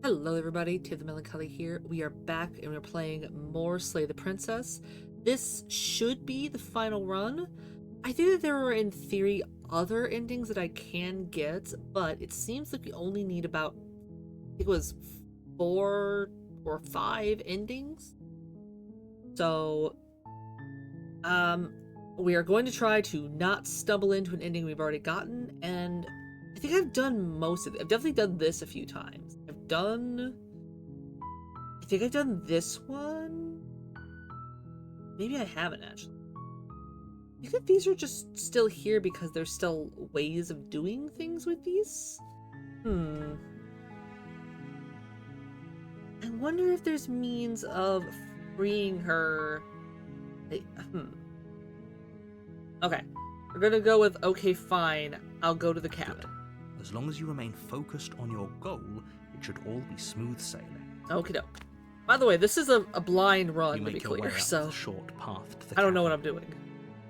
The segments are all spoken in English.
Hello everybody, Tiff the Melancholy here. We are back and we're playing more Slay the Princess. This should be the final run. I think that there are, in theory, other endings that I can get, but it seems like we only need about, I think it was 4 or 5 endings. So, we are going to try to not stumble into an ending we've already gotten, and I think I've done most of it. I've definitely done this a few times. I think I've done this one. Maybe I haven't, actually. I think that these are just still here because there's still ways of doing things with these. I wonder if there's means of freeing her. Okay. We're gonna go with, okay, fine. I'll go to the cabin. Good. As long as you remain focused on your goal, it should all be smooth sailing. Okie doke. By the way, this is a blind run, You to be make your way clear, up so the short path to the I don't know what cabin. I'm doing.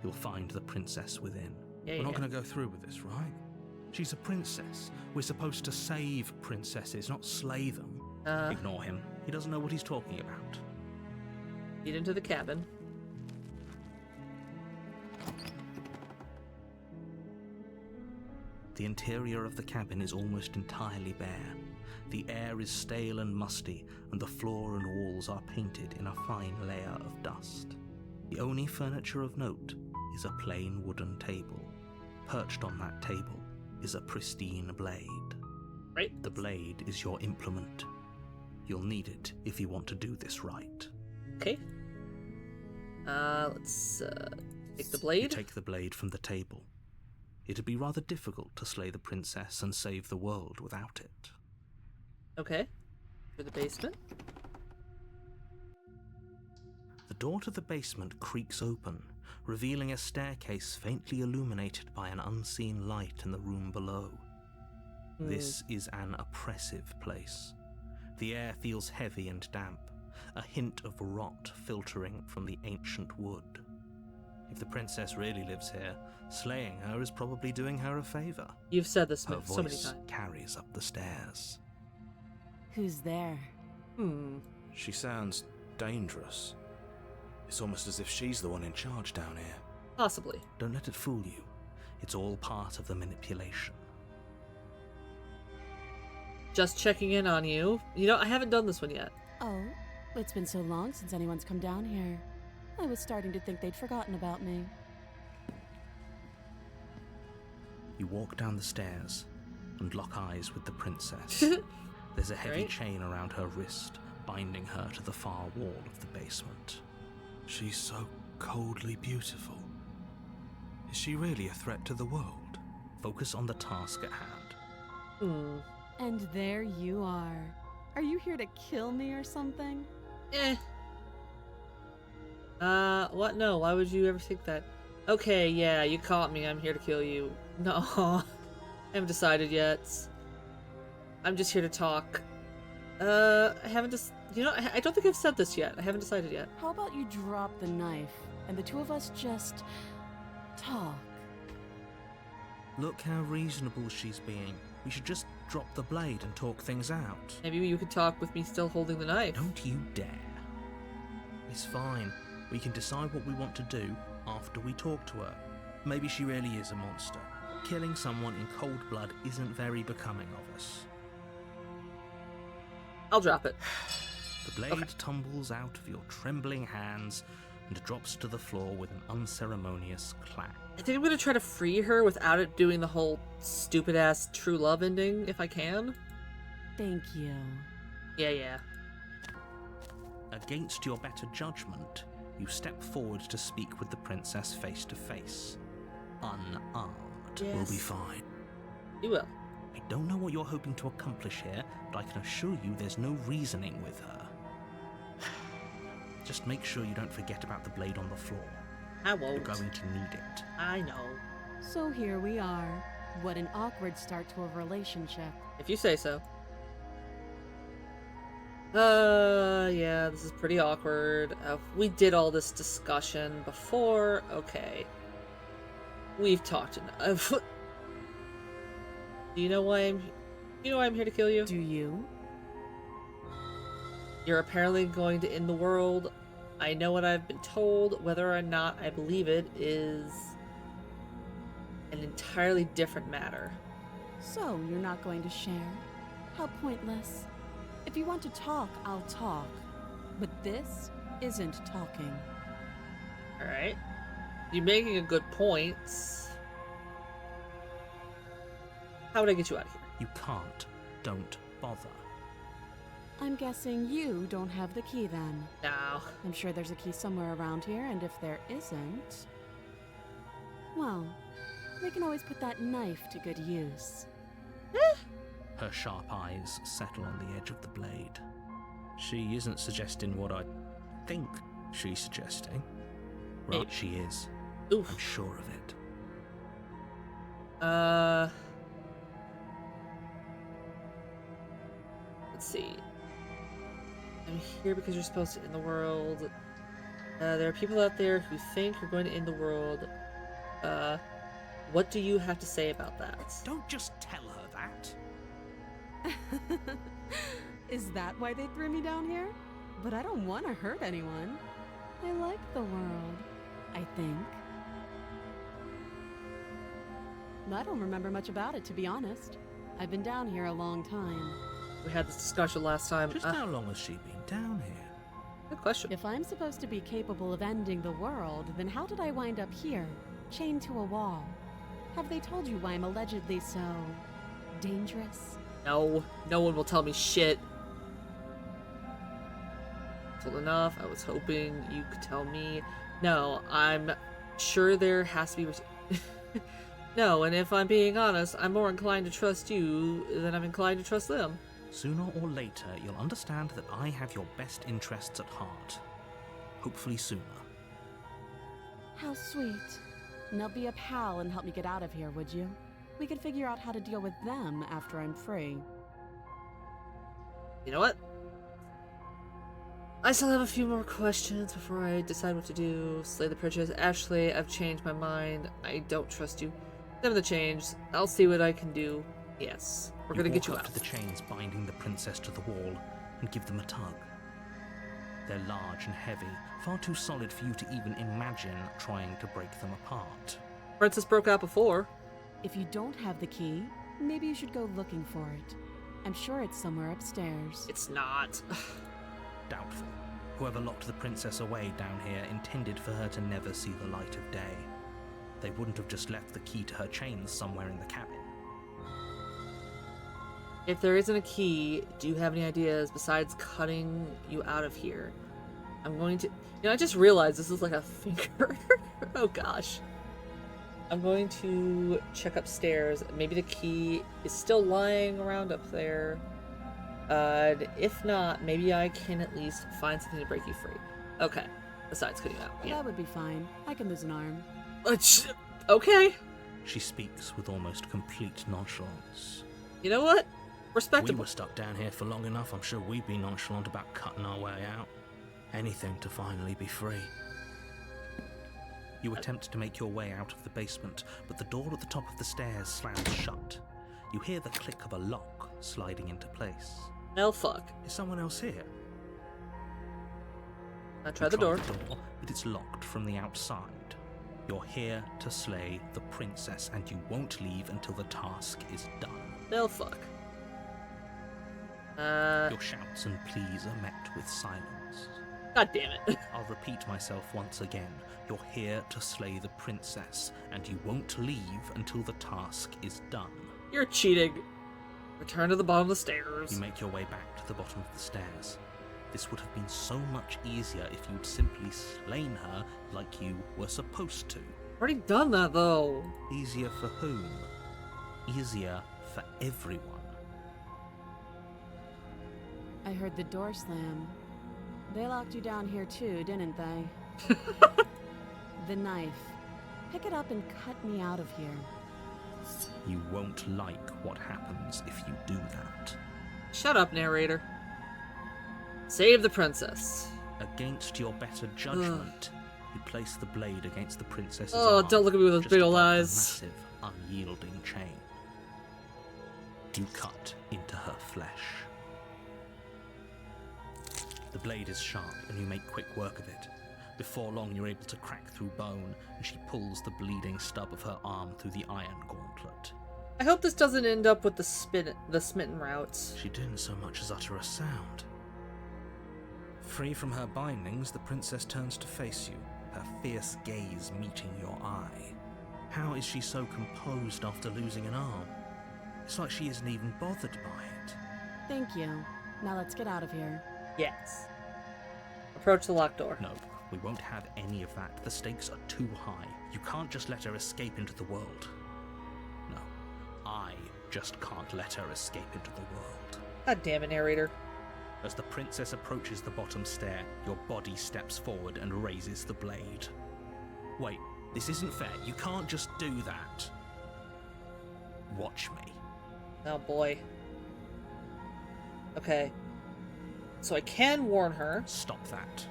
You'll find the princess within. Yeah, We're not yeah. going to go through with this, right? She's a princess. We're supposed to save princesses, not slay them. Ignore him. He doesn't know what he's talking about. Get into the cabin. The interior of the cabin is almost entirely bare. The air is stale and musty, and the floor and walls are painted in a fine layer of dust. The only furniture of note is a plain wooden table. Perched on that table is a pristine blade. Right. The blade is your implement. You'll need it if you want to do this right. Okay. Let's take the You blade. take the blade from the table. It'd be rather difficult to slay the princess and save the world without it. Okay. For the basement. The door to the basement creaks open, revealing a staircase faintly illuminated by an unseen light in the room below. This is an oppressive place. The air feels heavy and damp, a hint of rot filtering from the ancient wood. If the princess really lives here, slaying her is probably doing her a favor. You've said this Her so many voice times. carries up the stairs. Who's there? She sounds dangerous. It's almost as if she's the one in charge down here. Possibly. Don't let it fool you. It's all part of the manipulation. Just checking in on you. You know, I haven't done this one yet. Oh, it's been so long since anyone's come down here. I was starting to think they'd forgotten about me. You walk down the stairs and lock eyes with the princess. There's a heavy Right. chain around her wrist, binding her to the far wall of the basement. She's so coldly beautiful. Is she really a threat to the world? Focus on the task at hand. And there you are. Are you here to kill me or something? Eh. What? No, why would you ever think that? Okay, yeah, you caught me. I'm here to kill you. No. I haven't decided yet. I'm just here to talk. I haven't just. You know, I don't think I've said this yet. I haven't decided yet. How about you drop the knife and the two of us just talk? Look how reasonable she's being. We should just drop the blade and talk things out. Maybe you could talk with me still holding the knife. Don't you dare. It's fine. We can decide what we want to do after we talk to her. Maybe she really is a monster. Killing someone in cold blood isn't very becoming of us. I'll drop it. The blade tumbles out of your trembling hands and drops to the floor with an unceremonious clack. I think I'm gonna try to free her without it doing the whole stupid-ass true love ending, if I can. Thank you. Yeah. Against your better judgment, you step forward to speak with the princess face to face. Unarmed. Yes. We'll be fine. You will. I don't know what you're hoping to accomplish here, but I can assure you there's no reasoning with her. Just make sure you don't forget about the blade on the floor. I won't. You're going to need it. I know. So here we are. What an awkward start to a relationship. If you say so. Yeah, this is pretty awkward. We did all this discussion before. Okay. We've talked enough. Do you know why I'm here to kill you? Do you? You're apparently going to end the world. I know what I've been told. Whether or not I believe it is an entirely different matter. So, you're not going to share? How pointless. If you want to talk, I'll talk. But this isn't talking. Alright. You're making a good point. How would I get you out of here? You can't. Don't bother. I'm guessing you don't have the key then. No. I'm sure there's a key somewhere around here, and if there isn't... well, we can always put that knife to good use. Her sharp eyes settle on the edge of the blade. She isn't suggesting what I think she's suggesting. Right, she is. Oof. I'm sure of it. Let's see. I'm here because you're supposed to end the world. There are people out there who think you're going to end the world. What do you have to say about that? Don't just tell her that. Is that why they threw me down here? But I don't want to hurt anyone. I like the world, I think. I don't remember much about it, to be honest. I've been down here a long time. We had this discussion last time. Just how long has she been down here? Good question. If I'm supposed to be capable of ending the world, then how did I wind up here, chained to a wall? Have they told you why I'm allegedly so... dangerous? No, no one will tell me shit. Told enough. I was hoping you could tell me. No, I'm sure there has to be... No, and if I'm being honest, I'm more inclined to trust you than I'm inclined to trust them. Sooner or later, you'll understand that I have your best interests at heart. Hopefully sooner. How sweet. Now be a pal and help me get out of here, would you? We could figure out how to deal with them after I'm free. You know what? I still have a few more questions before I decide what to do. Slay the Princess. Actually, I've changed my mind. I don't trust you. Never the change. I'll see what I can do. Yes. We're gonna get you walk out. up to the chains binding the princess to the wall and give them a tug. They're large and heavy, far too solid for you to even imagine trying to break them apart. Princess broke out before. If you don't have the key, maybe you should go looking for it. I'm sure it's somewhere upstairs. It's not. Doubtful. Whoever locked the princess away down here intended for her to never see the light of day. They wouldn't have just left the key to her chains somewhere in the cabin. If there isn't a key, do you have any ideas besides cutting you out of here? I'm going to... I just realized this is like a finger. Oh gosh. I'm going to check upstairs. Maybe the key is still lying around up there. If not, maybe I can at least find something to break you free. Okay. Besides cutting you out. Yeah. That would be fine. I can lose an arm. Okay. She speaks with almost complete nonchalance. You know what? We Respectable. were stuck down here for long enough. I'm sure we'd be nonchalant about cutting our way out. Anything to finally be free. You attempt to make your way out of the basement, but the door at the top of the stairs slams shut. You hear the click of a lock sliding into place. Well, fuck. Is someone else here? I tried You the door. but it's locked from the outside. You're here to slay the princess, and you won't leave until the task is done. Well, fuck. Your shouts and pleas are met with silence. God damn it. I'll repeat myself once again. You're here to slay the princess, and you won't leave until the task is done. You're cheating. Return to the bottom of the stairs. You make your way back to the bottom of the stairs. This would have been so much easier if you'd simply slain her like you were supposed to. Already done that, though. Easier for whom? Easier for everyone. I heard the door slam. They locked you down here too, didn't they? The knife. Pick it up and cut me out of here. You won't like what happens if you do that. Shut up, narrator. Save the princess. Against your better judgment, you place the blade against the princess's Oh, arm, don't look at me with those just big ol' above the eyes. massive, unyielding chain. You cut into her flesh. blade is sharp, and you make quick work of it. Before long, you're able to crack through bone, and she pulls the bleeding stub of her arm through the iron gauntlet. I hope this doesn't end up with the smitten routes. She didn't so much as utter a sound. Free from her bindings, the princess turns to face you, her fierce gaze meeting your eye. How is she so composed after losing an arm? It's like she isn't even bothered by it. Thank you. Now let's get out of here. Yes. Approach the locked door. No, we won't have any of that. The stakes are too high. You can't just let her escape into the world. No, I just can't let her escape into the world. God damn it, narrator. As the princess approaches the bottom stair, your body steps forward and raises the blade. Wait, this isn't fair. You can't just do that. Watch me. Oh boy. Okay. So I can warn her. Stop that.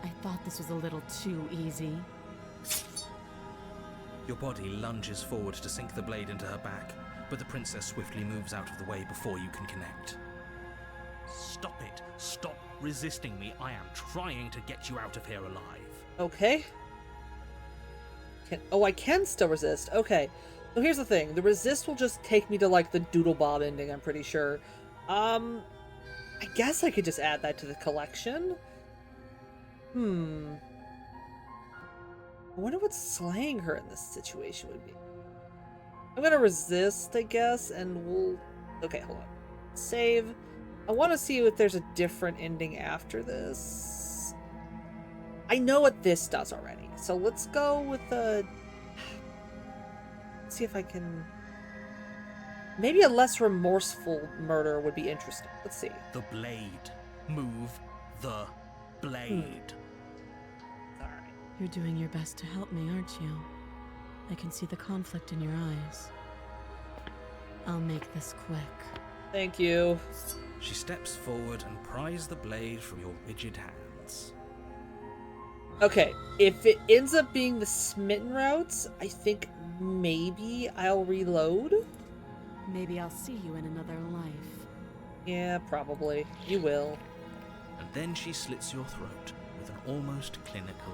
I thought this was a little too easy. Your body lunges forward to sink the blade into her back, but the princess swiftly moves out of the way before you can connect. Stop it. Stop resisting me. I am trying to get you out of here alive. Okay. I can still resist. Okay. So here's the thing. The resist will just take me to, like, the Doodle Bob ending, I'm pretty sure. I guess I could just add that to the collection. I wonder what slaying her in this situation would be. I'm gonna resist, I guess, and we'll... Okay, hold on. Save. I want to see if there's a different ending after this. I know what this does already, so let's go with the... see if I can... Maybe a less remorseful murder would be interesting. Let's see. The blade. Move the blade. Alright. You're doing your best to help me, aren't you? I can see the conflict in your eyes. I'll make this quick. Thank you. She steps forward and pries the blade from your rigid hands. Okay, if it ends up being the smitten routes, I think maybe I'll reload. Maybe I'll see you in another life. Yeah, probably. You will. And then she slits your throat with an almost clinical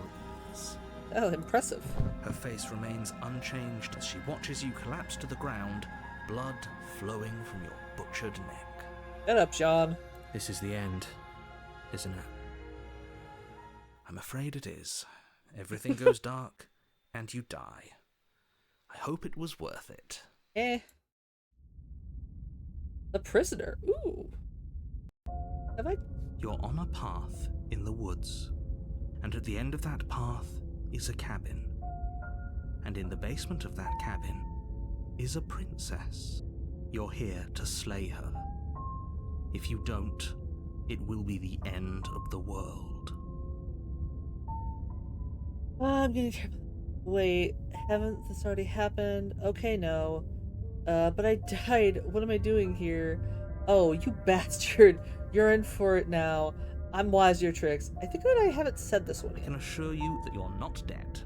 ease. Oh, impressive. Her face remains unchanged as she watches you collapse to the ground, blood flowing from your butchered neck. Shut up, John. This is the end, isn't it? I'm afraid it is. Everything goes dark, and you die. I hope it was worth it. Eh. The prisoner. Ooh. Have I? You're on a path in the woods, and at the end of that path is a cabin. And in the basement of that cabin is a princess. You're here to slay her. If you don't, it will be the end of the world. I'm getting terrible. Wait, haven't this already happened? Okay, no. But I died. What am I doing here? Oh, you bastard. You're in for it now. I'm wise to your tricks. I think that I haven't said this one I yet. can assure you that you're not dead.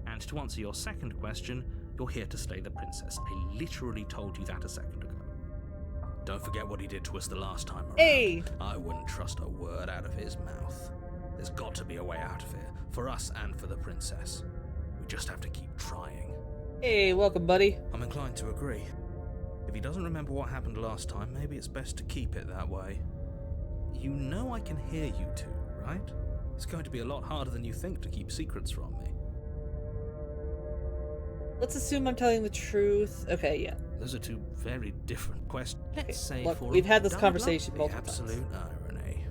And to answer your second question, you're here to slay the princess. I literally told you that a second ago. Don't forget what he did to us the last time around. Hey! I wouldn't trust a word out of his mouth. There's got to be a way out of here, for us and for the princess. We just have to keep trying. Hey, welcome, buddy. I'm inclined to agree. If he doesn't remember what happened last time, maybe it's best to keep it that way. You know I can hear you two, right? It's going to be a lot harder than you think to keep secrets from me. Let's assume I'm telling the truth. Okay, yeah. Those are two very different questions. Let's say Look, for we've had this dumb conversation The multiple times. absolute irony.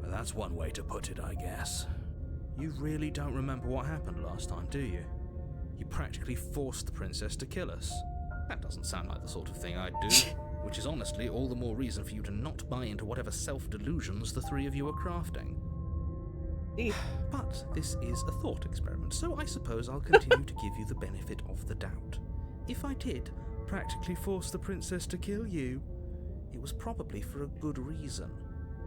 Well, that's one way to put it, I guess. You really don't remember what happened last time, do you? You practically forced the princess to kill us. That doesn't sound like the sort of thing I'd do, which is honestly all the more reason for you to not buy into whatever self-delusions the three of you are crafting. Deep. But this is a thought experiment, so I suppose I'll continue to give you the benefit of the doubt. If I did practically force the princess to kill you, it was probably for a good reason.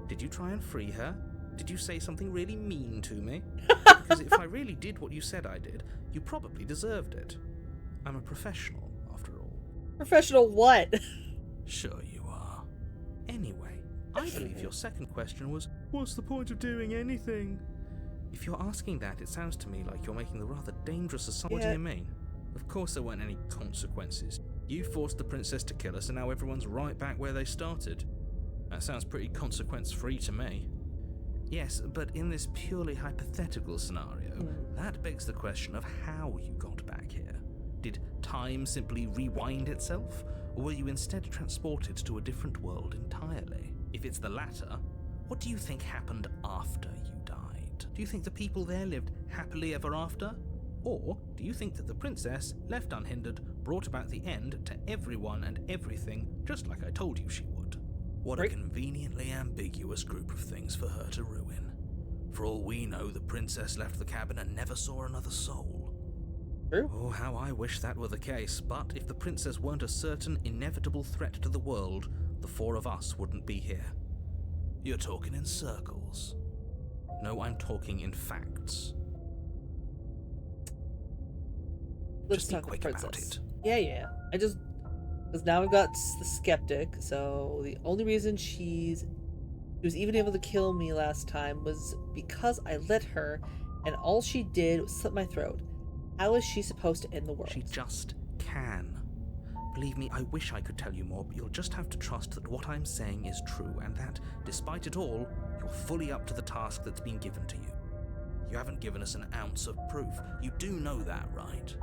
Did you try and free her? Did you say something really mean to me? Because if I really did what you said I did, you probably deserved it. I'm a professional, after all. Professional what? Sure you are. Anyway, I believe your second question was, what's the point of doing anything? If you're asking that, it sounds to me like you're making the rather dangerous assumption. Yeah. What do you mean? Of course there weren't any consequences. You forced the princess to kill us, and now everyone's right back where they started. That sounds pretty consequence-free to me. Yes, but in this purely hypothetical scenario, that begs the question of how you got back here. Did time simply rewind itself, or were you instead transported to a different world entirely? If it's the latter, what do you think happened after you died? Do you think the people there lived happily ever after? Or do you think that the princess, left unhindered, brought about the end to everyone and everything, just like I told you she would? What a conveniently ambiguous group of things for her to ruin. For all we know, the princess left the cabin and never saw another soul. True. Oh, how I wish that were the case, but if the princess weren't a certain, inevitable threat to the world, the four of us wouldn't be here. You're talking in circles. No, I'm talking in facts. Let's Just be talk quick princess. about it. Yeah. Because now we've got the skeptic, so the only reason she was even able to kill me last time was because I let her, and all she did was slit my throat. How is she supposed to end the world? She just can. Believe me, I wish I could tell you more, but you'll just have to trust that what I'm saying is true, and that, despite it all, you're fully up to the task that's been given to you. You haven't given us an ounce of proof. You do know that, right?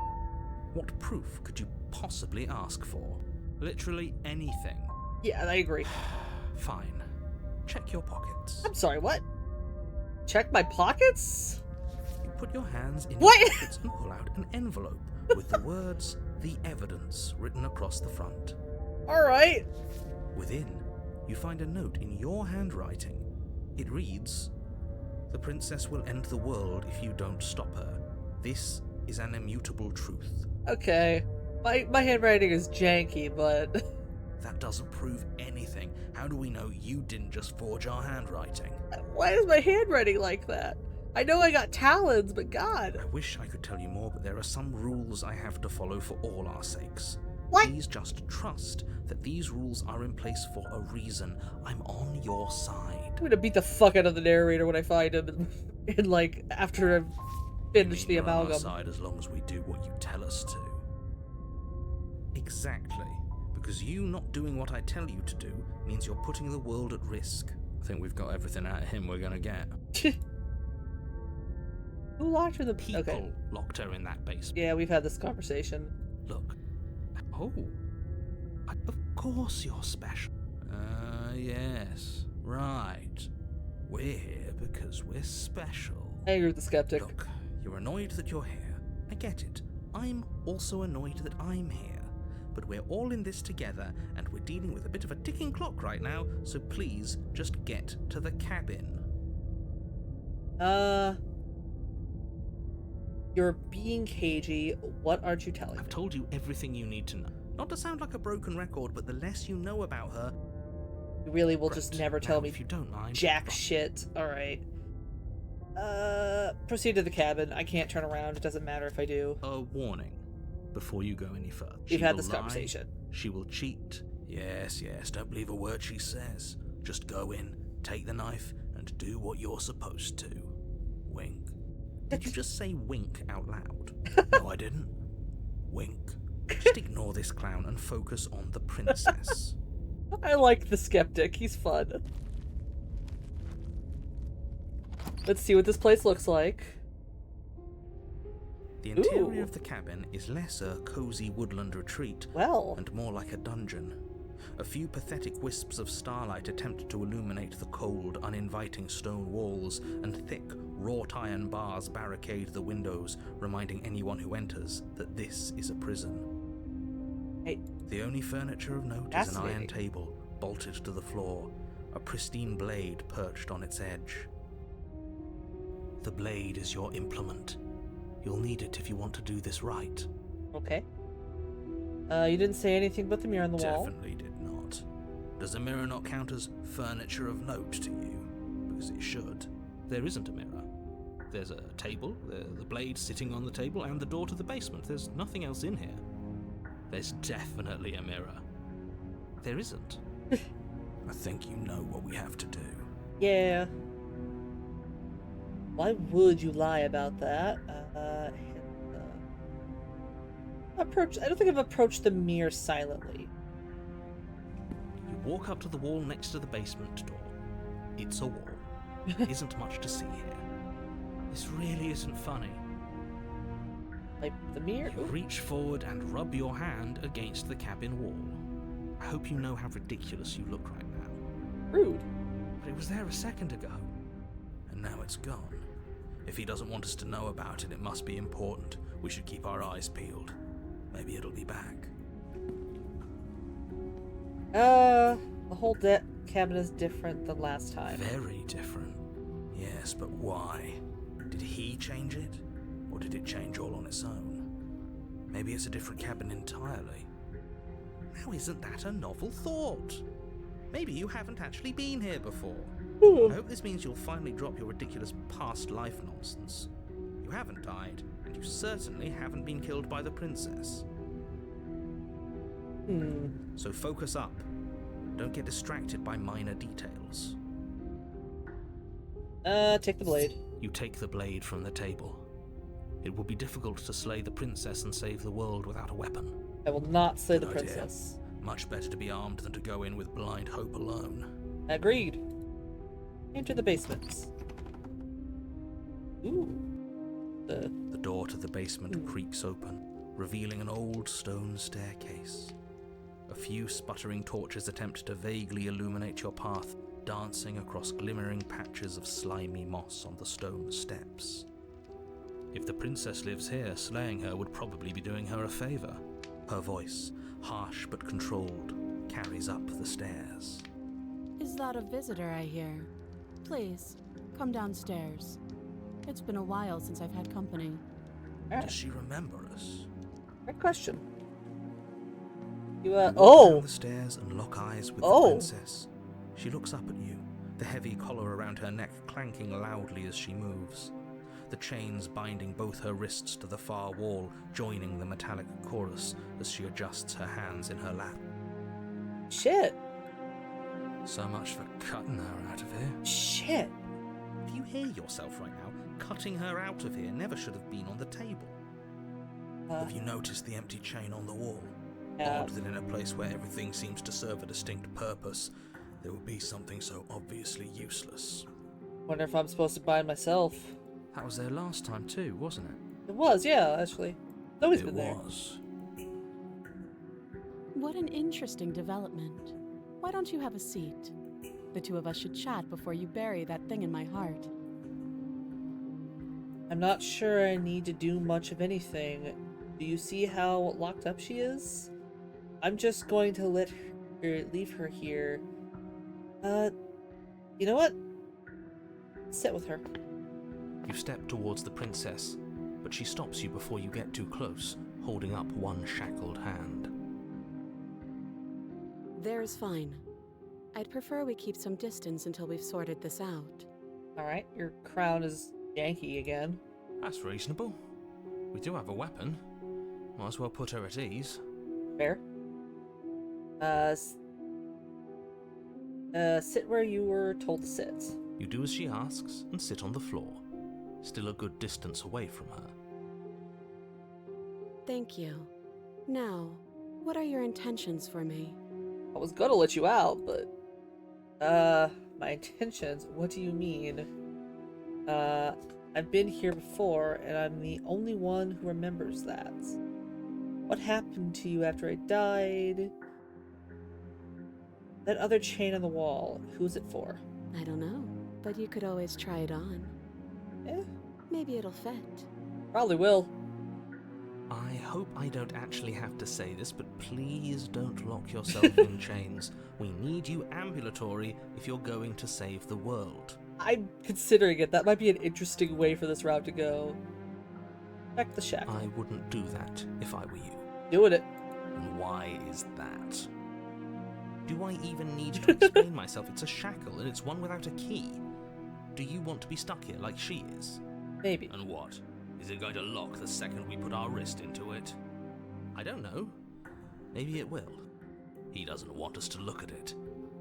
What proof could you possibly ask for? Literally anything. Yeah, I agree. Fine. Check your pockets. I'm sorry, what? Check my pockets? You put your hands in What? your pockets and pull out an envelope with the words, "The Evidence," written across the front. Alright. Within, you find a note in your handwriting. It reads, "The princess will end the world if you don't stop her. This is an immutable truth." Okay. My handwriting is janky, but... That doesn't prove anything. How do we know you didn't just forge our handwriting? Why is my handwriting like that? I know I got talons, but God. I wish I could tell you more, but there are some rules I have to follow for all our sakes. What? Please just trust that these rules are in place for a reason. I'm on your side. I'm gonna beat the fuck out of the narrator when I find him in like, after I've finished the You're on our amalgam. side as long as we do what you tell us to. Exactly. Because you not doing what I tell you to do means you're putting the world at risk. I think we've got everything out of him we're gonna get. Who locked her in the... People Okay. locked her in that basement. Yeah, we've had this conversation. Look. Oh. Of course you're special. Yes. Right. We're here because we're special. I agree with the skeptic. Look, you're annoyed that you're here. I get it. I'm also annoyed that I'm here. But we're all in this together, and we're dealing with a bit of a ticking clock right now, so please just get to the cabin. You're being cagey. What aren't you telling I've me? told you everything you need to know. Not to sound like a broken record, but the less you know about her... You really will Great. just never tell Now, me if you don't mind, jack fine. shit. Alright. Proceed to the cabin. I can't turn around. It doesn't matter if I do. A warning before you go any further. We've She had will this lie, conversation. She will cheat. Yes, don't believe a word she says. Just go in, take the knife, and do what you're supposed to. Wink. Did you just say wink out loud? No, I didn't. Wink. Just ignore this clown and focus on the princess. I like the skeptic. He's fun. Let's see what this place looks like. The interior Ooh. of the cabin is less a cozy woodland retreat Well, and more like a dungeon. A few pathetic wisps of starlight attempt to illuminate the cold, uninviting stone walls, and thick, wrought iron bars barricade the windows, reminding anyone who enters that this is a prison. Hey. The only furniture of note is an iron Fascinating. table bolted to the floor, a pristine blade perched on its edge. The blade is your implement. You'll need it if you want to do this right. okay. You didn't say anything about the mirror on the wall. Definitely did not. Does a mirror not count as furniture of note to you? Because it should. There isn't a mirror. There's a table, the blade sitting on the table, and the door to the basement. There's nothing else in here. There's definitely a mirror. There isn't. I think you know what we have to do. Yeah. Why would you lie about that? Approach. I don't think I've approached the mirror silently. You walk up to the wall next to the basement door. It's a wall. Isn't much to see here. This really isn't funny. Like the mirror? You Ooh. reach forward and rub your hand against the cabin wall. I hope you know how ridiculous you look right now. Rude. But it was there a second ago. And now it's gone. If he doesn't want us to know about it, it must be important. We should keep our eyes peeled. Maybe it'll be back. The whole cabin is different than last time. Very different. Yes, but why? Did he change it? Or did it change all on its own? Maybe it's a different cabin entirely. Now isn't that a novel thought? Maybe you haven't actually been here before. I hope this means you'll finally drop your ridiculous past life nonsense. You haven't died, and you certainly haven't been killed by the princess. So focus up. Don't get distracted by minor details. Take the blade. You take the blade from the table. It will be difficult to slay the princess and save the world without a weapon. I will not slay the Good idea. princess. Much better to be armed than to go in with blind hope alone. Agreed. Enter the basements. Ooh. The door to the basement creaks open, revealing an old stone staircase. A few sputtering torches attempt to vaguely illuminate your path, dancing across glimmering patches of slimy moss on the stone steps. If the princess lives here, slaying her would probably be doing her a favor. Her voice, harsh but controlled, carries up the stairs. Is that a visitor I hear? Please, come downstairs. It's been a while since I've had company. Does she remember us? Great question. You, Walk oh! down the stairs and lock eyes with Oh. the princess. She looks up at you, the heavy collar around her neck clanking loudly as she moves. The chains binding both her wrists to the far wall, joining the metallic chorus as she adjusts her hands in her lap. Shit. So much for cutting her out of here. Shit. If you hear yourself right now, cutting her out of here never should have been on the table. Have you noticed the empty chain on the wall? Yeah. Odd that in a place where everything seems to serve a distinct purpose, there would be something so obviously useless. Wonder if I'm supposed to bind myself. That was there last time too, wasn't it? It was, yeah, actually. It's always It been there. was. What an interesting development. Why don't you have a seat? The two of us should chat before you bury that thing in my heart. I'm not sure I need to do much of anything. Do you see how locked up she is? I'm just going to leave her here. You know what? Sit with her. You step towards the princess, but she stops you before you get too close, holding up one shackled hand. There's fine. I'd prefer we keep some distance until we've sorted this out. Alright, your crown is janky again. That's reasonable. We do have a weapon. Might as well put her at ease. Fair. Sit where you were told to sit. You do as she asks and sit on the floor, still a good distance away from her. Thank you. Now, what are your intentions for me? I was gonna let you out, but... my intentions? What do you mean? I've been here before, and I'm the only one who remembers that. What happened to you after I died? That other chain on the wall, who's it for? I don't know, but you could always try it on. Eh, Maybe it'll fit. probably will. I hope I don't actually have to say this, but please don't lock yourself in chains. We need you ambulatory if you're going to save the world. I'm considering it. That might be an interesting way for this route to go. Check the shack. I wouldn't do that if I were you. Doing it. And why is that? Do I even need to explain myself? It's a shackle, and it's one without a key. Do you want to be stuck here like she is? Maybe. And what? Is it going to lock the second we put our wrist into it? I don't know. Maybe it will. He doesn't want us to look at it.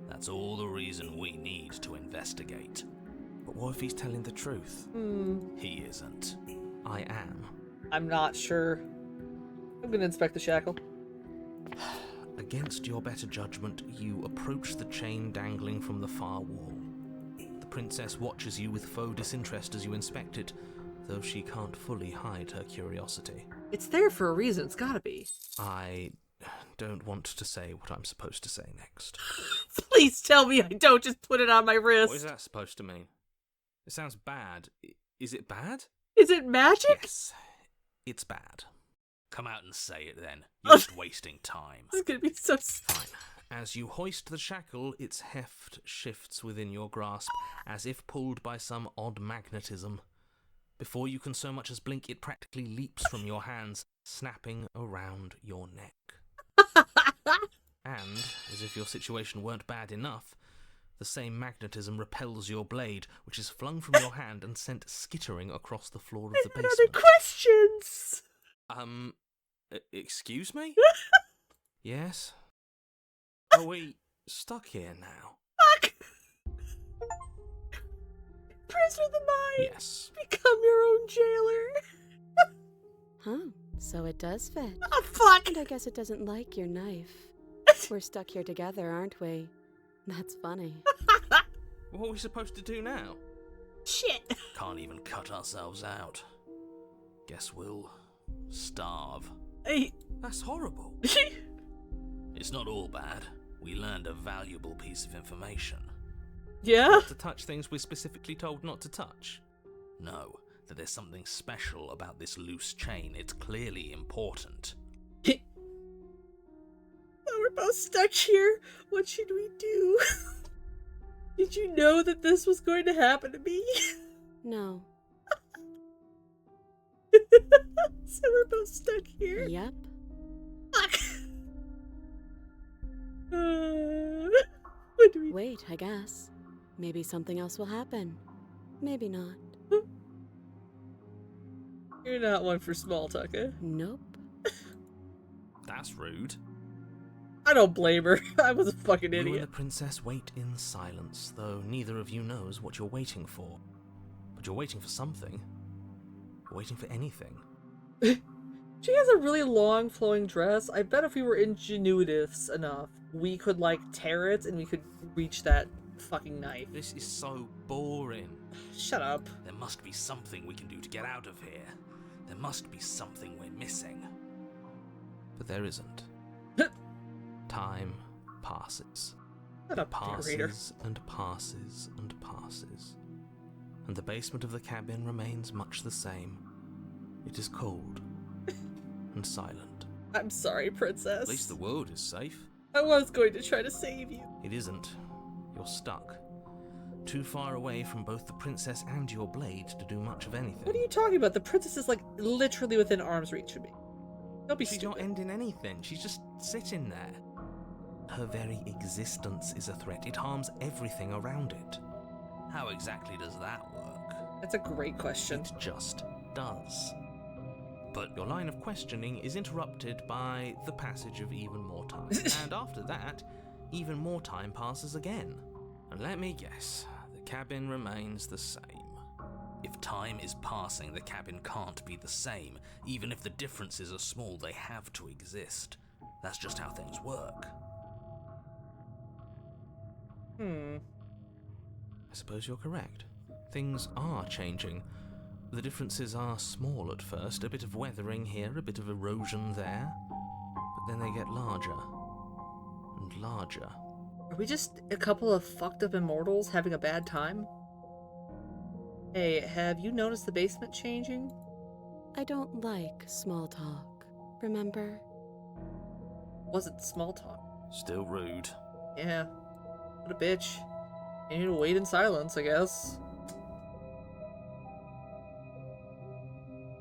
That's That's all the reason we need to investigate. But what if he's telling the truth? He isn't. I am. I'm not sure. I'm gonna inspect the shackle. Against your better judgment, you approach the chain dangling from the far wall. The princess watches you with faux disinterest as you inspect it, though she can't fully hide her curiosity. It's there for a reason. It's gotta be. I don't want to say what I'm supposed to say next. Please tell me I don't just put it on my wrist. What is that supposed to mean? It sounds bad. Is it bad? Is it magic? Yes, it's bad. Come out and say it then. You're just wasting time. This is gonna be so. Fine. As you hoist the shackle, its heft shifts within your grasp, as if pulled by some odd magnetism. Before you can so much as blink, it practically leaps from your hands, snapping around your neck. And, as if your situation weren't bad enough, the same magnetism repels your blade, which is flung from your hand and sent skittering across the floor of the Other basement. questions. Excuse me? Yes? Are we stuck here now? Fuck. Prisoner of the mind. Yes. Become your own jailer. Huh, so it does fit. Oh fuck. And I guess it doesn't like your knife. We're stuck here together, aren't we? That's funny. What are we supposed to do now? Shit. Can't even cut ourselves out. Guess we'll starve. Hey. That's horrible. It's not all bad. We learned a valuable piece of information. Yeah. Not to touch things we're specifically told not to touch. No, that there's something special about this loose chain. It's clearly important. Oh, we're both stuck here. What should we do? Did you know that this was going to happen to me? No. So we're both stuck here. Yep. Fuck. What do we? Wait, I guess. Maybe something else will happen. Maybe not. You're not one for small talk, eh? Nope. That's rude. I don't blame her. I was a fucking You and the idiot. princess wait in silence, though neither of you knows what you're waiting for. But you're waiting for something. You're waiting for anything. She has a really long flowing dress. I bet if we were ingenuitive enough, we could like tear it and we could reach that fucking knife. This is so boring. Shut up. There must be something we can do to get out of here. There must be something we're missing. But there isn't. Time passes. Shut up, narrator. Passes and passes and passes. And the basement of the cabin remains much the same. It is cold and silent. I'm sorry, princess. At least the world is safe. I was going to try to save you. It isn't. You're stuck. Too far away from both the princess and your blade to do much of anything. What are you talking about? The princess is like literally within arm's reach of me. Don't be She's stupid. not ending anything. She's just sitting there. Her very existence is a threat. It harms everything around it. How exactly does that work? That's a great question. It just does. But Your line of questioning is interrupted by the passage of even more time. And after that, even more time passes again. And let me guess, the cabin remains the same. if time is passing, the cabin can't be the same. Even if the differences are small, they have to exist. That's just how things work. I suppose you're correct. Things are changing. The differences are small at first, a bit of weathering here, a bit of erosion there, but then they get larger and larger. Are we just a couple of fucked up immortals having a bad time? Hey, have you noticed the basement changing? I don't like small talk, remember? Wasn't small talk. Still rude. Yeah. What a bitch. You need to wait in silence, I guess.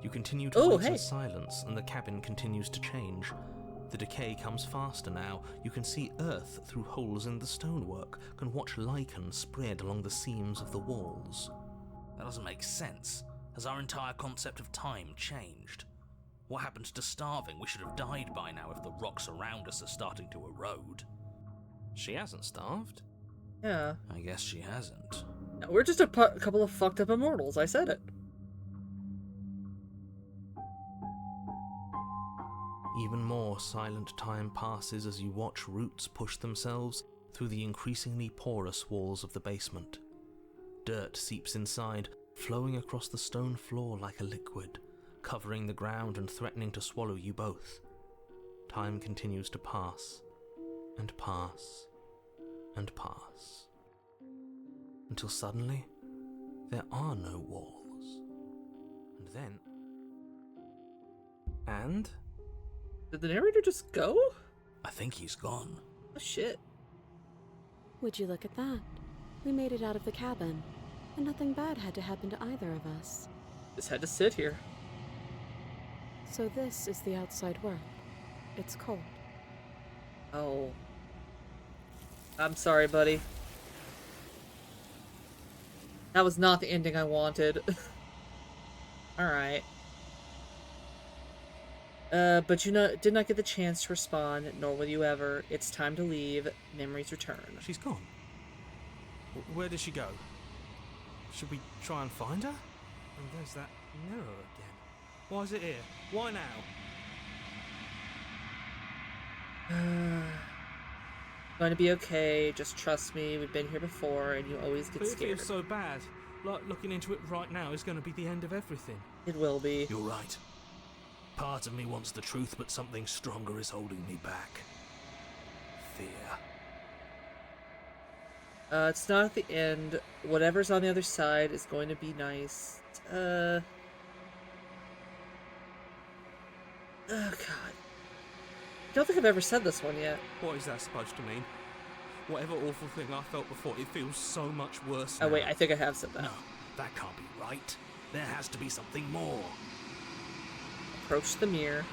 You continue to Oh, wait hey. in silence, and the cabin continues to change. The decay comes faster now. You can see earth through holes in the stonework, can watch lichen spread along the seams of the walls. That doesn't make sense. Has our entire concept of time changed? What happened to starving? We should have died by now if the rocks around us are starting to erode. She hasn't starved. Yeah. I guess she hasn't. We're just a couple of fucked up immortals. I said it. Even more silent time passes as you watch roots push themselves through the increasingly porous walls of the basement. Dirt seeps inside, flowing across the stone floor like a liquid, covering the ground and threatening to swallow you both. Time continues to pass, and pass, and pass, until suddenly there are no walls. And then... And? Did the narrator just go? I think he's gone. Oh, shit. Would you look at that? We made it out of the cabin, and nothing bad had to happen to either of us. Just had to sit here. So this is the outside world. It's cold. Oh. I'm sorry, buddy. That was not the ending I wanted. Alright. But you did not get the chance to respond, nor will you ever. It's time to leave. Memories return. She's gone. Where did she go? Should we try and find her? And there's that mirror again. Why is it here? Why now? Going to be okay. Just trust me. We've been here before, and you always get But it scared. feels so bad. Like looking into it right now is going to be the end of everything. It will be. You're right. Part of me wants the truth, but something stronger is holding me back. Fear. It's not at the end. Whatever's on the other side is going to be nice. Oh, God. I don't think I've ever said this one yet. What is that supposed to mean? Whatever awful thing I felt before, it feels so much worse Oh, now. wait, I think I have said that. No, that can't be right. There has to be something more. Approach the mirror.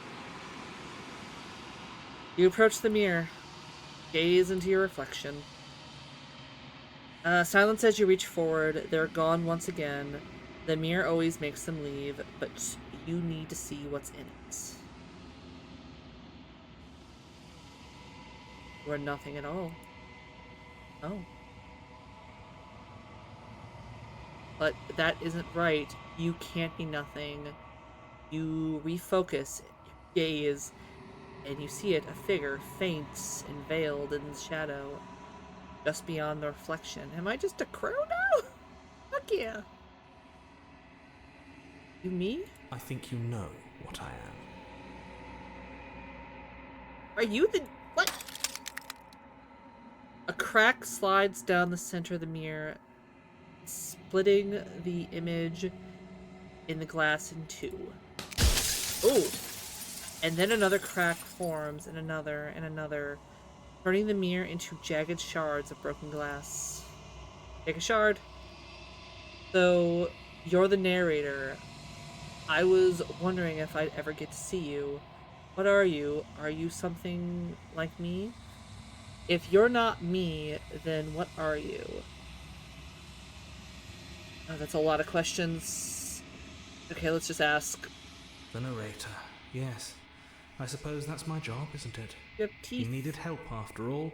You approach the mirror. Gaze into your reflection. Silence as you reach forward. They're gone once again. The mirror always makes them leave, but you need to see what's in it. You are nothing at all. Oh. But that isn't right. You can't be nothing. You refocus, gaze, and you see it, a figure, faint and veiled in shadow, just beyond the reflection. Am I just a crow now? Fuck yeah. You me? I think you know what I am. Are you the... What? A crack slides down the center of the mirror, splitting the image in the glass in two. Ooh. And then another crack forms, and another, turning the mirror into jagged shards of broken glass. Take a shard. So, you're the narrator. I was wondering if I'd ever get to see you. What are you? Are you something like me? If you're not me, then what are you? Oh, that's a lot of questions. Okay, let's just ask. The narrator. Yes. I suppose that's my job, isn't it? You have teeth. You needed help after all.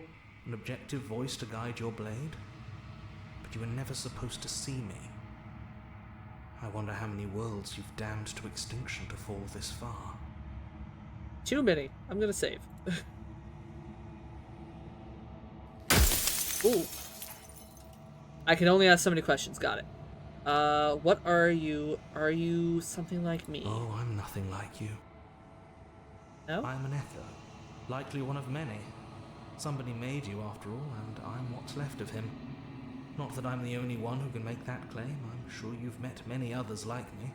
An objective voice to guide your blade. But you were never supposed to see me. I wonder how many worlds you've damned to extinction to fall this far. Too many. I'm gonna save. Ooh. I can only ask so many questions. Got it. What are you? Are you something like me? Oh, I'm nothing like you. No? I'm an echo. Likely one of many. Somebody made you after all, and I'm what's left of him. Not that I'm the only one who can make that claim. I'm sure you've met many others like me.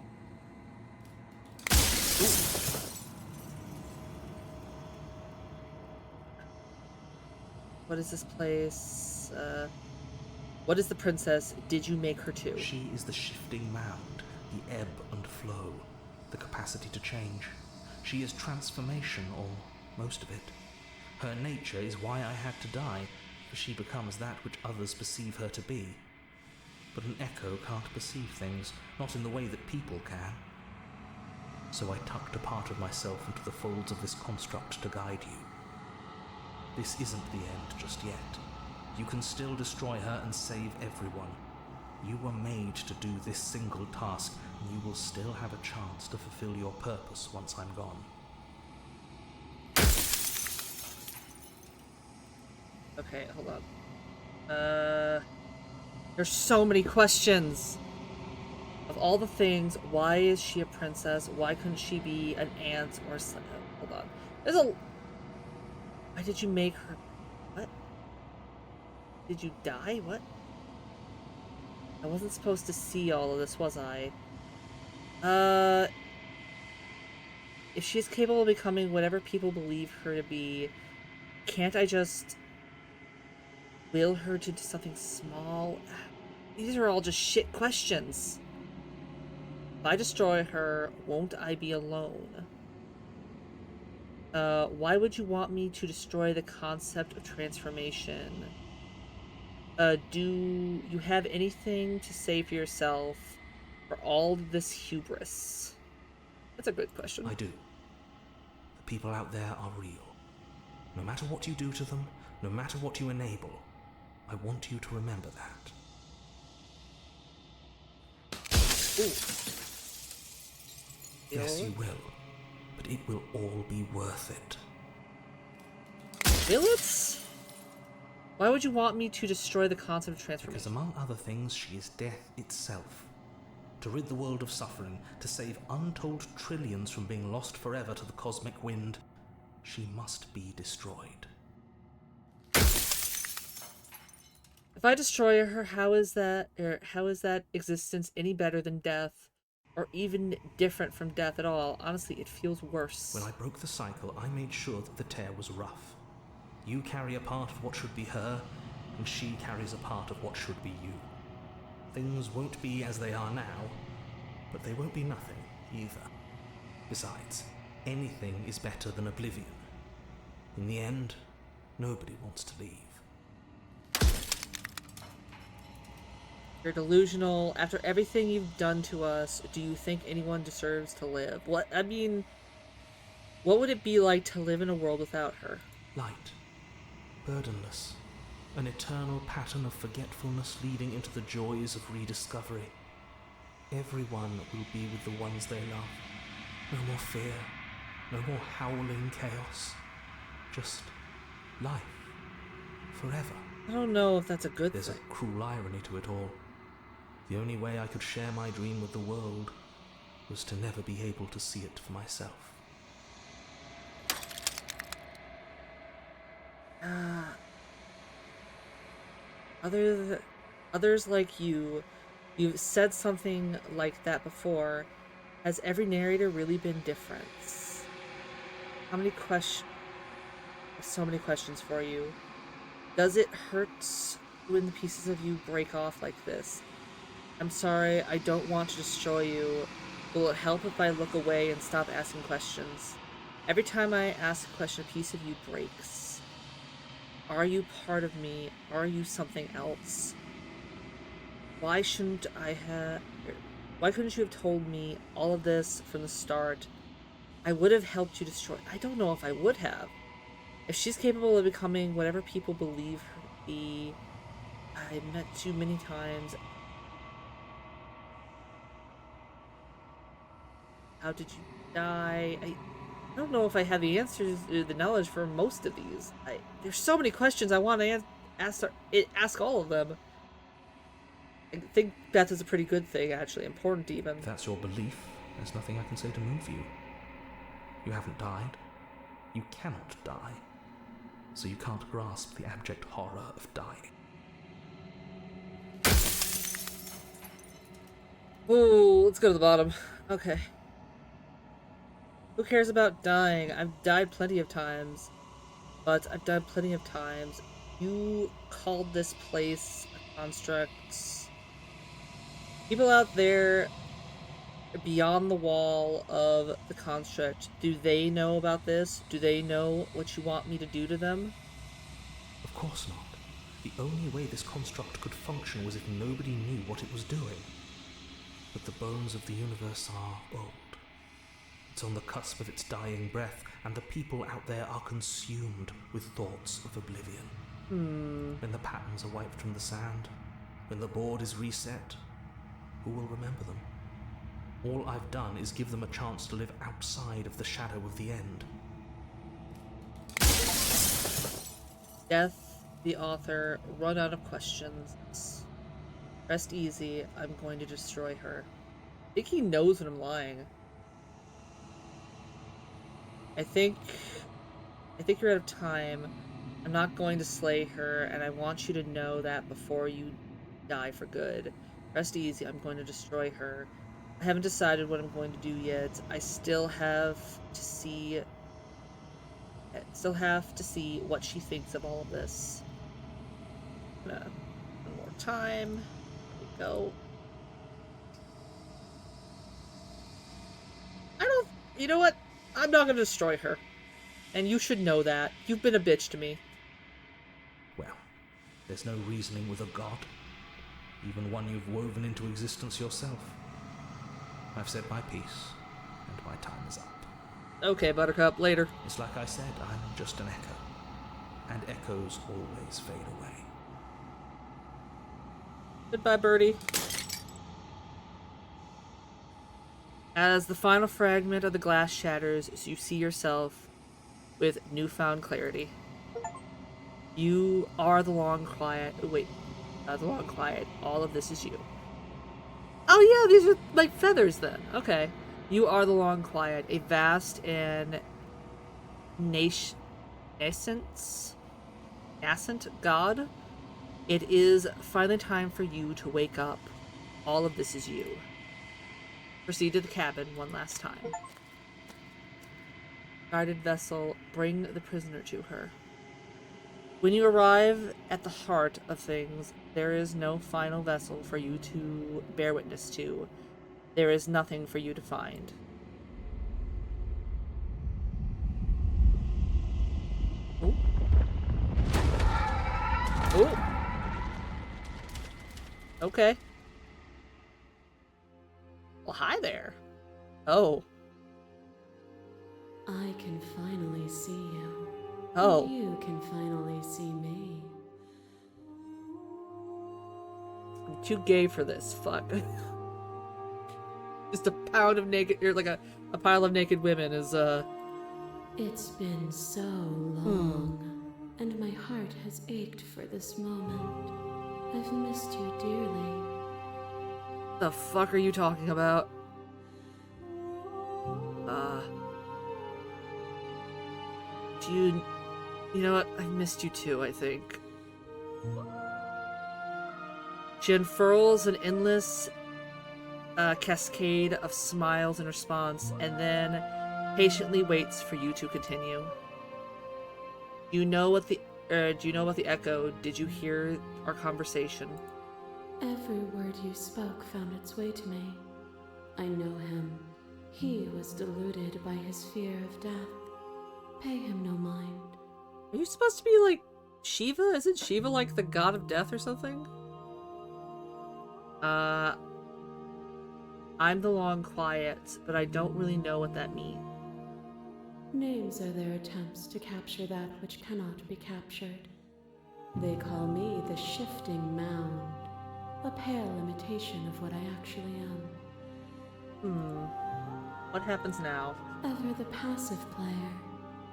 What is this place? What is the princess? Did you make her too? She is the shifting mound, the ebb and flow, the capacity to change. She is transformation, or most of it. Her nature is why I had to die, for she becomes that which others perceive her to be. But an echo can't perceive things, not in the way that people can. So I tucked a part of myself into the folds of this construct to guide you. This isn't the end just yet. You can still destroy her and save everyone. You were made to do this single task, and you will still have a chance to fulfill your purpose once I'm gone. Okay, hold on. There's so many questions. Of all the things, why is she a princess? Why couldn't she be an aunt or something? Hold on. There's a... Why did you make her... What? Did you die? What? I wasn't supposed to see all of this, was I? If she's capable of becoming whatever people believe her to be, can't I just will her to do something small? These are all just shit questions. If I destroy her, won't I be alone? Why would you want me to destroy the concept of transformation? Do you have anything to say for yourself for all this hubris? That's a good question. I do. The people out there are real. No matter what you do to them, no matter what you enable, I want you to remember that. Ooh. Yes, you will. But it will all be worth it. Will it? Why would you want me to destroy the concept of transformation? Because among other things, she is death itself. To rid the world of suffering, to save untold trillions from being lost forever to the cosmic wind, she must be destroyed. If I destroy her, how is that existence any better than death? Or even different from death at all? Honestly, it feels worse. When I broke the cycle, I made sure that the tear was rough. You carry a part of what should be her, and she carries a part of what should be you. Things won't be as they are now, but they won't be nothing either. Besides, anything is better than oblivion. In the end, nobody wants to leave. You're delusional. After everything you've done to us, do you think anyone deserves to live? What would it be like to live in a world without her? Light, burdenless, an eternal pattern of forgetfulness leading into the joys of rediscovery. Everyone will be with the ones they love. No more fear, no more howling chaos. Just life, forever. I don't know if that's a good There's thing. a cruel irony to it all. The only way I could share my dream with the world was to never be able to see it for myself. Others like you've said something like that before. Has every narrator really been different? How many so many questions for you. Does it hurt when the pieces of you break off like this? I'm sorry, I don't want to destroy you. Will it help if I look away and stop asking questions? Every time I ask a question, a piece of you breaks. Are you part of me? Are you something else? Why couldn't you have told me all of this from the start? I would have helped you destroy. I don't know if I would have. If she's capable of becoming whatever people believe her to be, I met you many times. How did you die? I don't know if I have the answers, the knowledge for most of these. There's so many questions I want to ask all of them. I think death is a pretty good thing, actually. Important, even. If that's your belief, there's nothing I can say to move you. You haven't died. You cannot die. So you can't grasp the abject horror of dying. Ooh, let's go to the bottom. Okay. Who cares about dying? I've died plenty of times. But I've died plenty of times. You called this place a construct. People out there beyond the wall of the construct, do they know about this? Do they know what you want me to do to them? Of course not. The only way this construct could function was if nobody knew what it was doing. But the bones of the universe are old. It's on the cusp of its dying breath, and the people out there are consumed with thoughts of oblivion. When the patterns are wiped from the sand, when the board is reset, who will remember them? All I've done is give them a chance to live outside of the shadow of the end. Death, the author, run out of questions. Rest easy, I'm going to destroy her. I think he knows when I'm lying. I think you're out of time. I'm not going to slay her, and I want you to know that before you die for good. Rest easy, I'm going to destroy her. I haven't decided what I'm going to do yet. I still have to see what she thinks of all of this. One more time. There we go. You know what? I'm not gonna destroy her. And you should know that. You've been a bitch to me. Well, there's no reasoning with a god, even one you've woven into existence yourself. I've said my piece, and my time is up. Okay, Buttercup, later. It's like I said, I'm just an echo, and echoes always fade away. Goodbye, Birdie. As the final fragment of the glass shatters, you see yourself with newfound clarity. You are the long quiet. Wait, the long quiet. All of this is you. Oh yeah, these are like feathers then. Okay. You are the long quiet, a vast and nascent god. It is finally time for you to wake up. All of this is you. Proceed to the cabin one last time. Guarded vessel, bring the prisoner to her. When you arrive at the heart of things, there is no final vessel for you to bear witness to. There is nothing for you to find. Oh. Oh. Okay. Well, hi there. Oh. I can finally see you. Oh. And you can finally see me. I'm too gay for this. Fuck. Just a pound of naked, or like a pile of naked women is, It's been so long, and my heart has ached for this moment. I've missed you dearly. the fuck are you talking about? You know what? I missed you too, I think. She unfurls an endless cascade of smiles in response, and then patiently waits for you to continue. Do you know about the echo? Did you hear our conversation? Every word you spoke found its way to me. I know him. He was deluded by his fear of death. Pay him no mind. Are you supposed to be like Shiva? Isn't Shiva like the god of death or something? I'm the long quiet, but I don't really know what that means. Names are their attempts to capture that which cannot be captured. They call me the shifting mound, a pale imitation of what I actually am. What happens now? Ever the passive player,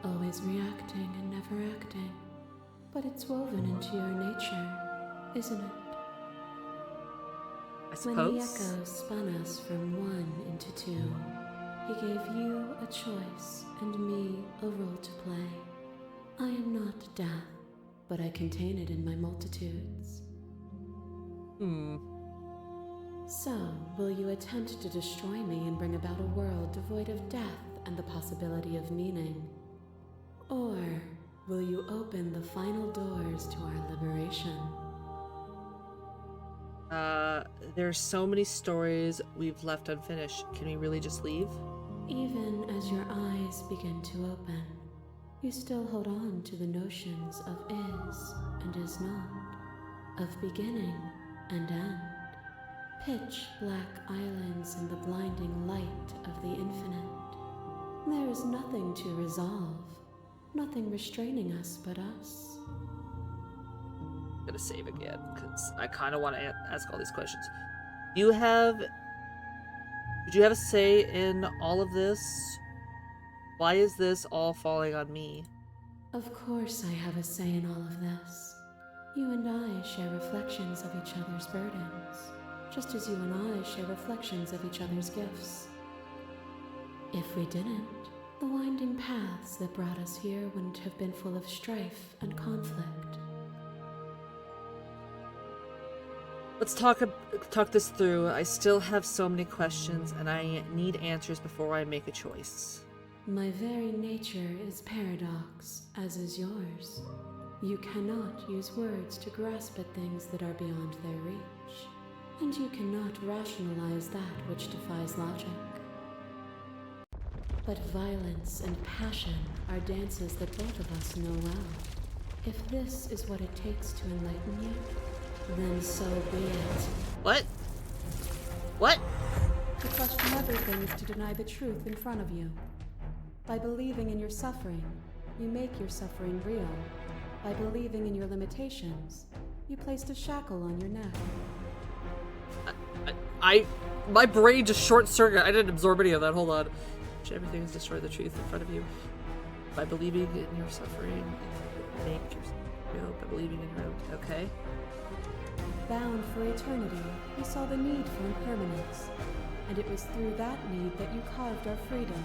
always reacting and never acting. But it's woven into your nature, isn't it? I When the suppose. echo spun us from one into two, he gave you a choice and me a role to play. I am not death, but I contain it in my multitudes. So, will you attempt to destroy me and bring about a world devoid of death and the possibility of meaning? Or will you open the final doors to our liberation? There's so many stories we've left unfinished. Can we really just leave? Even as your eyes begin to open, you still hold on to the notions of is and is not, of beginning and end, pitch black islands in the blinding light of the infinite. There is nothing to resolve, nothing restraining us but us. gonna save again because I kind of want to ask all these questions. Did you have a say in all of this? Why is this all falling on me? Of course I have a say in all of this. You and I share reflections of each other's burdens, just as you and I share reflections of each other's gifts. If we didn't, the winding paths that brought us here wouldn't have been full of strife and conflict. Let's talk this through. I still have so many questions, and I need answers before I make a choice. My very nature is paradox, as is yours. You cannot use words to grasp at things that are beyond their reach, and you cannot rationalize that which defies logic. But violence and passion are dances that both of us know well. If this is what it takes to enlighten you, then so be it. What? What? To question everything is to deny the truth in front of you. By believing in your suffering, you make your suffering real. By believing in your limitations, you placed a shackle on your neck. My brain just short-circuited. I didn't absorb any of that. Hold on. Everything is destroy the truth in front of you. By believing in your suffering, you make yourself real. By believing in your own. Okay. Bound for eternity, you saw the need for impermanence, and it was through that need that you carved our freedom.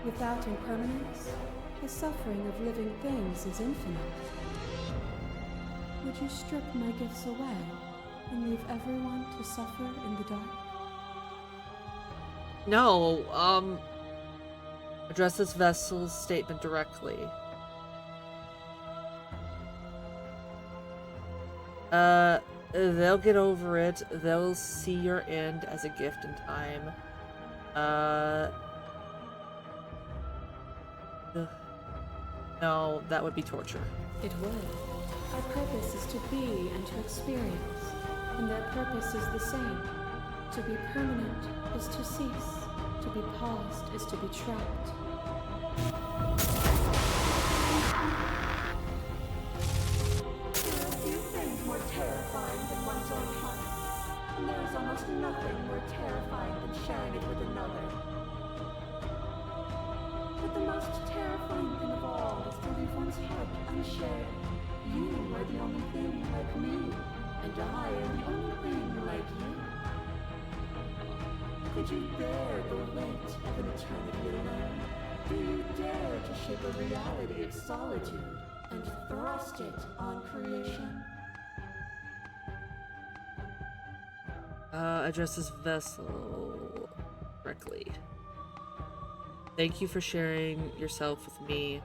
Without impermanence, the suffering of living things is infinite. Would you strip my gifts away and leave everyone to suffer in the dark? No, address this vessel's statement directly. They'll get over it. They'll see your end as a gift in time. No, that would be torture. It would. Our purpose is to be and to experience, and their purpose is the same. To be permanent is to cease. To be paused is to be trapped. There are few things more terrifying than one's own heart, and there is almost nothing more terrifying than sharing it with another. But the most terrifying thing of all is to leave one's heart unshared. You are the only thing like me, and I am the only thing like you. Could you bear the weight of an eternity alone? Do you dare to shape a reality of solitude and thrust it on creation? Address this vessel correctly. Thank you for sharing yourself with me.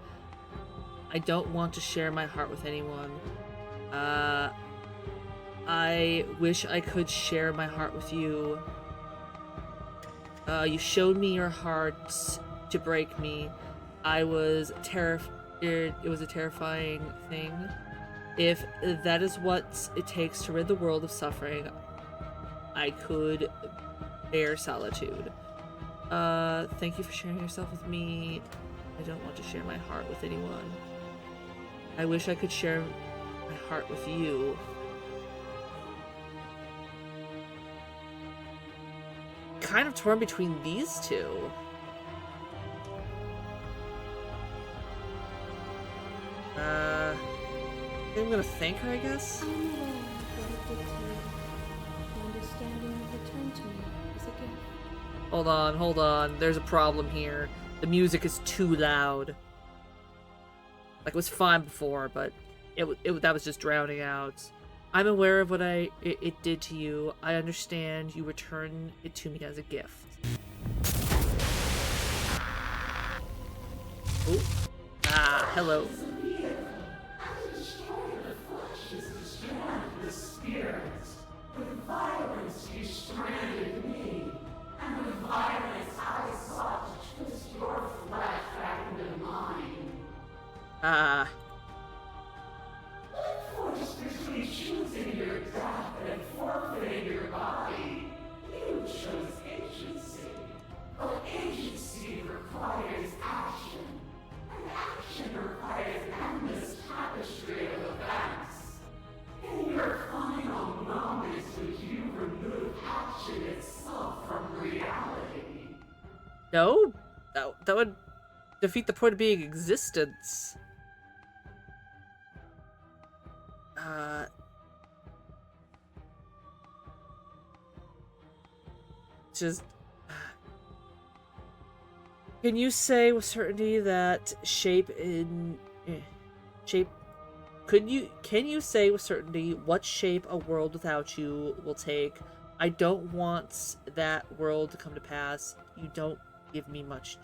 I don't want to share my heart with anyone. I wish I could share my heart with you. You showed me your heart to break me. I was terrified. It was a terrifying thing. If that is what it takes to rid the world of suffering, I could bear solitude. Thank you for sharing yourself with me. I don't want to share my heart with anyone. I wish I could share my heart with you. Kind of torn between these two. I'm gonna thank her, I guess. I'm aware of what it did to you. The understanding you've returned to me is a gift. Hold on. There's a problem here. The music is too loud. Like, it was fine before, but that was just drowning out. I'm aware of what it did to you. I understand you return it to me as a gift. Ooh. Ah, hello. With violence you stranded me, and with violence I sought to twist your flesh back into mine. Ah. Forced between choosing your death and forfeiting your body, you chose agency. But agency requires action, and action requires No, that would defeat the point of being existence. Just can you say with certainty that shape can you say with certainty what shape a world without you will take? I don't want that world to come to pass. You don't give me much.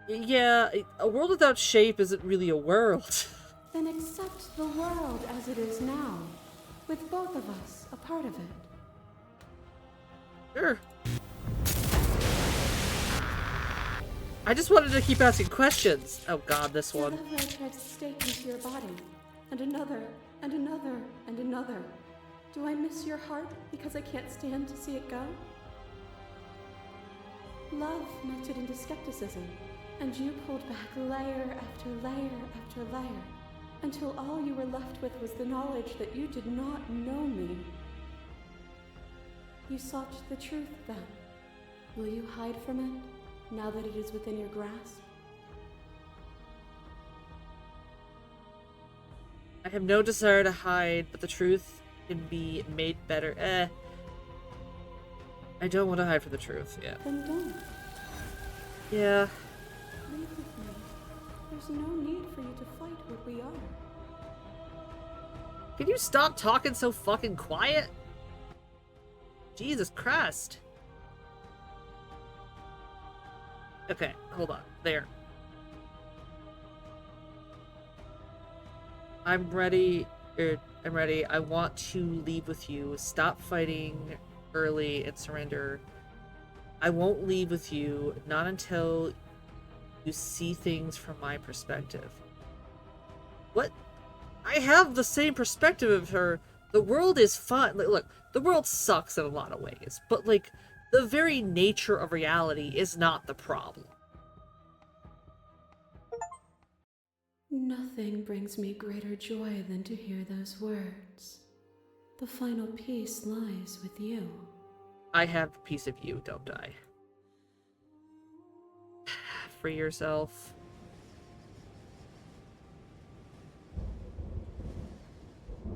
Yeah, a world without shape isn't really a world. Then accept the world as it is now, with both of us a part of it. Sure. I just wanted to keep asking questions. Oh god, this I one. love how I tried to stake into your body, and another, and another, and another. Do I miss your heart because I can't stand to see it go? Love melted into skepticism, and you pulled back layer after layer after layer, until all you were left with was the knowledge that you did not know me. You sought the truth then. Will you hide from it, now that it is within your grasp? I have no desire to hide, but the truth can be made better. I don't want to hide from the truth, yeah. Then don't. Yeah. Leave with me. There's no need for you to fight what we are. Can you stop talking so fucking quiet? Jesus Christ. Okay, hold on. There. I'm ready. I'm ready. I want to leave with you. Stop fighting early and surrender. I won't leave with you, not until you see things from my perspective. What? I have the same perspective of her. The world is fun. Look, the world sucks in a lot of ways, but like, the very nature of reality is not the problem. Nothing brings me greater joy than to hear those words. The final peace lies with you. I have a piece of you, don't I? Free yourself.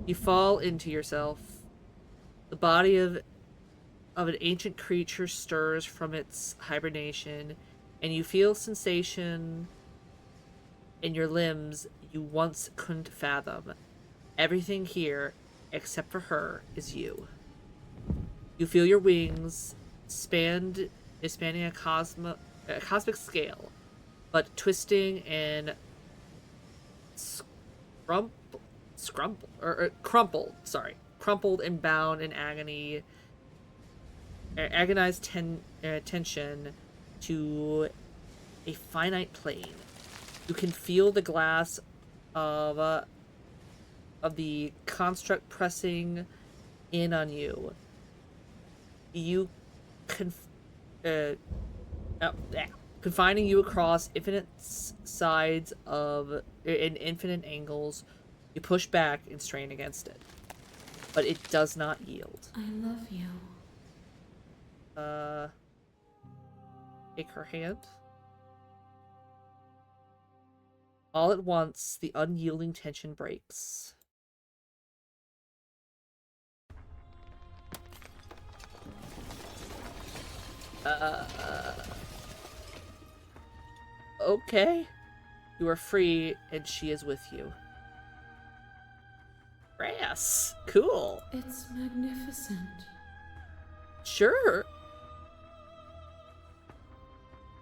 You fall into yourself. The body of an ancient creature stirs from its hibernation, and you feel sensation in your limbs you once couldn't fathom. Everything here, except for her, is you. You feel your wings spanning a cosmic scale, but twisting and crumpled and bound in agony, agonized tension to a finite plane. You can feel the glass of the construct pressing in on you. Confining you across infinite sides in infinite angles. You push back and strain against it, but it does not yield. I love you. Take her hand. All at once, the unyielding tension breaks. Okay. You are free, and she is with you. Brass. Cool. It's magnificent. Sure.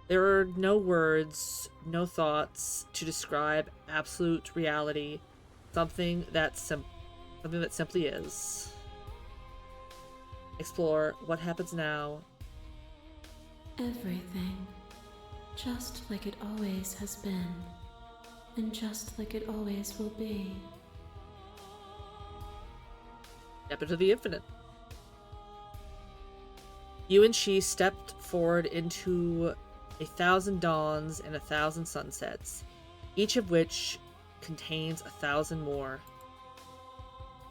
There are no words, no thoughts to describe absolute reality. Something that simply is. Explore what happens now. Everything. Just like it always has been. And just like it always will be. Step into the infinite. You and she stepped forward into 1,000 dawns and 1,000 sunsets, each of which contains 1,000 more.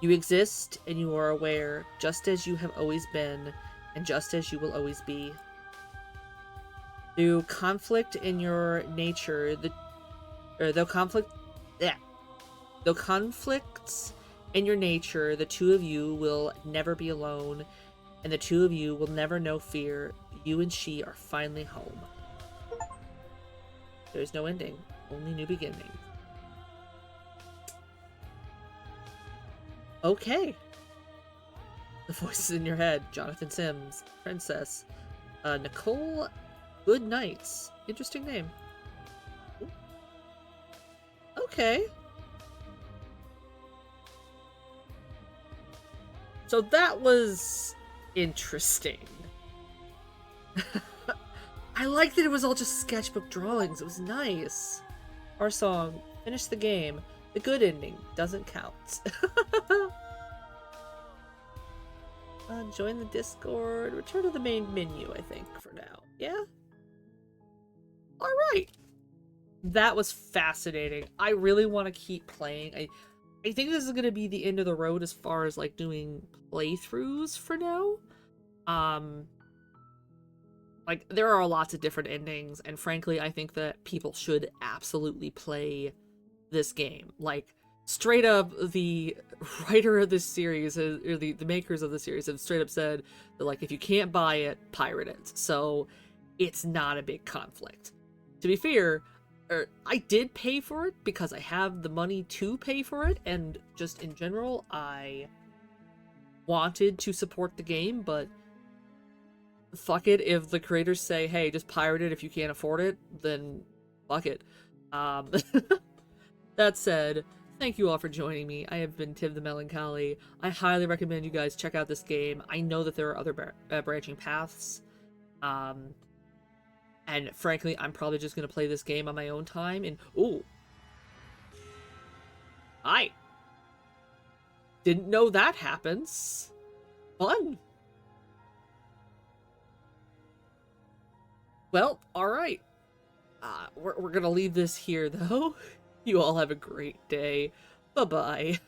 You exist and you are aware, just as you have always been, and just as you will always be. Through conflict in your nature, though conflicts in your nature, the two of you will never be alone, and the two of you will never know fear. You and she are finally home. There's no ending, only new beginning. Okay. The voices in your head: Jonathan Sims, Princess, Nicole Good Nights. Interesting name. Ooh. Okay. So that was interesting. I liked that it was all just sketchbook drawings. It was nice. Our song, Finish the Game. The good ending doesn't count. Join the Discord. Return to the main menu, I think, for now. Yeah? Alright. That was fascinating. I really want to keep playing. I think this is going to be the end of the road as far as, like, doing playthroughs for now. Like, there are lots of different endings, and frankly, I think that people should absolutely play this game. Like, straight up, the writer of this series, or the makers of the series, have straight up said that, like, if you can't buy it, pirate it. So, it's not a big conflict. To be fair, I did pay for it because I have the money to pay for it, and just in general, I wanted to support the game, but fuck it, if the creators say, hey, just pirate it if you can't afford it, then fuck it. That said, thank you all for joining me. I have been Tiv the Melancholy. I highly recommend you guys check out this game. I know that there are other branching paths. And frankly, I'm probably just going to play this game on my own time. And, ooh. I didn't know that happens. Fun. Well, alright. We're going to leave this here, though. You all have a great day. Bye-bye.